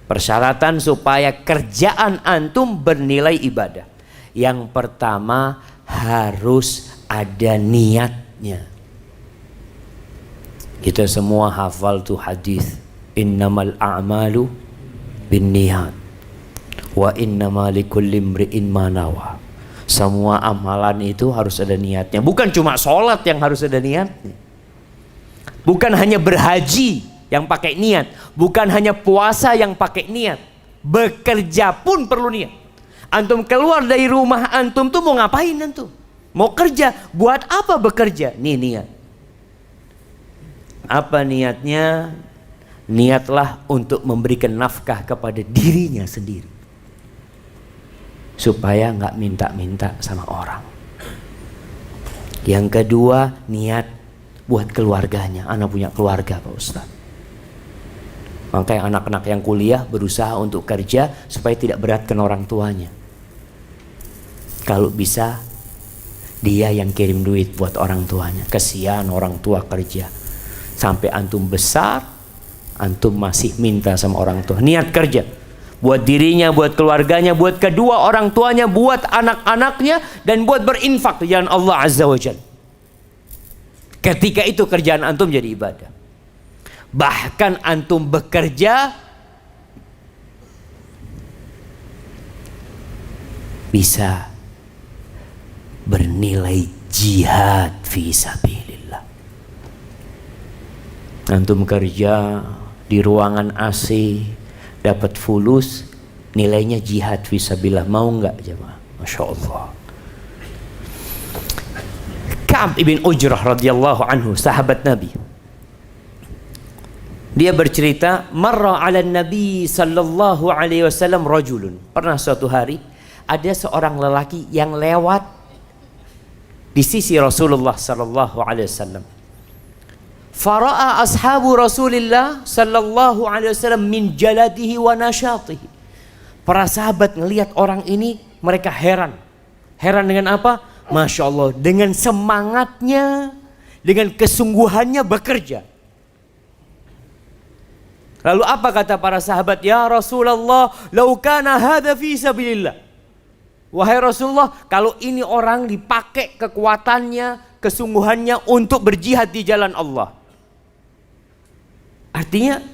Persyaratan supaya kerjaan antum bernilai ibadah. Yang pertama harus ada niatnya. Kita semua hafal tuh hadis, innamal a'malu binniyat wa innamal likulli imri'in ma nawa. Semua amalan itu harus ada niatnya. Bukan cuma sholat yang harus ada niatnya. Bukan hanya berhaji yang pakai niat. Bukan hanya puasa yang pakai niat. Bekerja pun perlu niat. Antum keluar dari rumah antum tuh mau ngapain antum? Mau kerja. Buat apa bekerja? Nih niat. Apa niatnya? Niatlah untuk memberikan nafkah kepada dirinya sendiri, supaya nggak minta-minta sama orang. Yang kedua, niat buat keluarganya. Anak punya keluarga Pak Ustaz. Makanya anak-anak yang kuliah berusaha untuk kerja supaya tidak beratkan orang tuanya. Kalau bisa dia yang kirim duit buat orang tuanya. Kesian orang tua kerja. Sampai antum besar, antum masih minta sama orang tua. Niat kerja buat dirinya, buat keluarganya, buat kedua orang tuanya, buat anak-anaknya, dan buat berinfak di jalan Allah Azza wa Jalla. Ketika itu kerjaan antum jadi ibadah. Bahkan antum bekerja bisa bernilai jihad fi sabilillah. Antum kerja di ruangan AC dapat fulus, nilainya jihad fi sabilillah. Mau nggak jemaah? Masya Allah. Ka'ab ibn Ujrah radhiyallahu anhu, sahabat Nabi. Dia bercerita, marra 'ala Nabi sallallahu alaihi wasallam rajulun. Pernah suatu hari ada seorang lelaki yang lewat di sisi Rasulullah sallallahu alaihi wasallam. Fara'a ashabu Rasulillah sallallahu alaihi wasallam min jaladihi wa nasyatihi. Para sahabat ngelihat orang ini, mereka heran. Heran dengan apa? Masya Allah, dengan semangatnya, dengan kesungguhannya bekerja. Lalu apa kata para sahabat? Ya Rasulullah, lau kana hadza fi sabilillah. Wahai Rasulullah, kalau ini orang dipakai kekuatannya, kesungguhannya untuk berjihad di jalan Allah. Artinya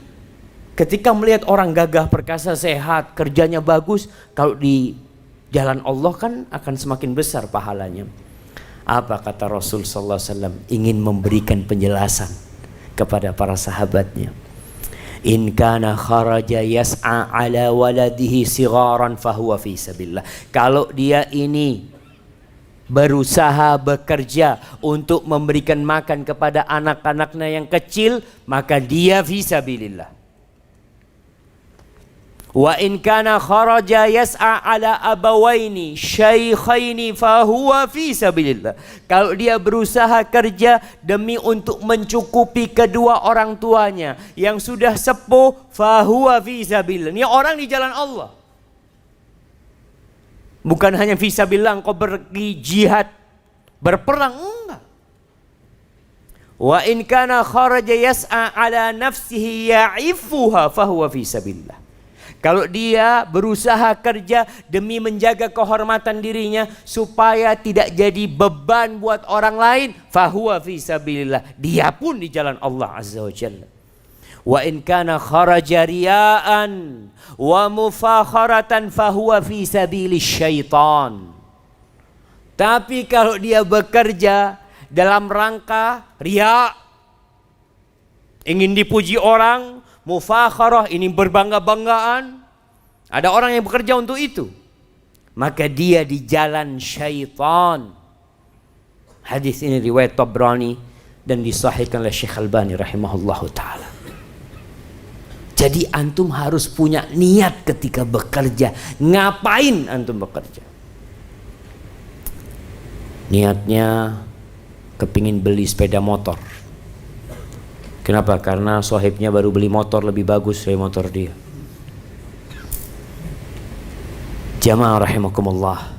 ketika melihat orang gagah perkasa, sehat, kerjanya bagus, kalau di jalan Allah kan akan semakin besar pahalanya. Apa kata Rasul sallallahu alaihi wasallam? Ingin memberikan penjelasan kepada para sahabatnya. In kana kharaja yas'a ala waladihi sigharan fahuwa fi sabilillah. Kalau dia ini berusaha bekerja untuk memberikan makan kepada anak-anaknya yang kecil, maka dia fi sabilillah. Wa in kana kharaja yas'a ala abawaini syaikhaini fahuwa fi sabilillah. Kalau dia berusaha kerja demi untuk mencukupi kedua orang tuanya yang sudah sepuh, fahuwa fi sabilillah. Ini orang di jalan Allah. Bukan hanya fisabilillah engkau pergi jihad berperang, enggak. Wa in kana kharaja yas'a ala nafsihi ya'ifuha fahuwa fisabilillah. Kalau dia berusaha kerja demi menjaga kehormatan dirinya supaya tidak jadi beban buat orang lain, fahuwa fisabilillah. Dia pun di jalan Allah Azza wa Jalla. Wa in kana kharaja riya'an wa mufakharatan fahuwa fi sabilis syaitan. Tapi kalau dia bekerja dalam rangka riya, ingin dipuji orang, mufakharah, ini berbangga-banggaan, ada orang yang bekerja untuk itu, maka dia di jalan syaitan. Hadis ini riwayat Tabrani dan disahihkan oleh Syekh Albani rahimahullahu ta'ala. Jadi antum harus punya niat ketika bekerja. Ngapain antum bekerja? Niatnya kepingin beli sepeda motor. Kenapa? Karena sohibnya baru beli motor lebih bagus dari motor dia. Jamaah rahimakumullah.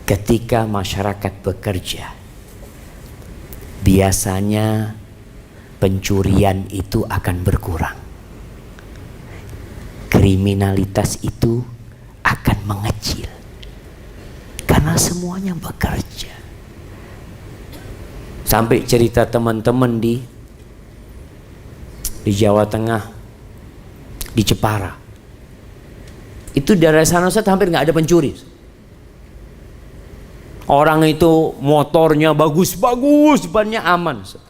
Ketika masyarakat bekerja, biasanya pencurian itu akan berkurang. kriminalitas itu akan mengecil karena semuanya bekerja. Sampai cerita teman-teman di Jawa Tengah, di Jepara, itu daerah sana Ustaz hampir nggak ada pencuri. Orang itu motornya bagus-bagus, bannya aman Ustaz.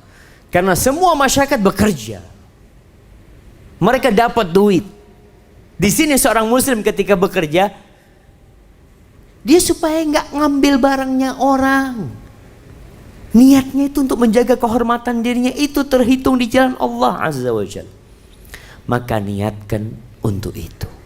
Karena semua masyarakat bekerja, mereka dapat duit. Di sini seorang muslim ketika bekerja, dia supaya nggak ngambil barangnya orang. Niatnya itu untuk menjaga kehormatan dirinya, itu terhitung di jalan Allah Azza wa Jalla. Maka niatkan untuk itu.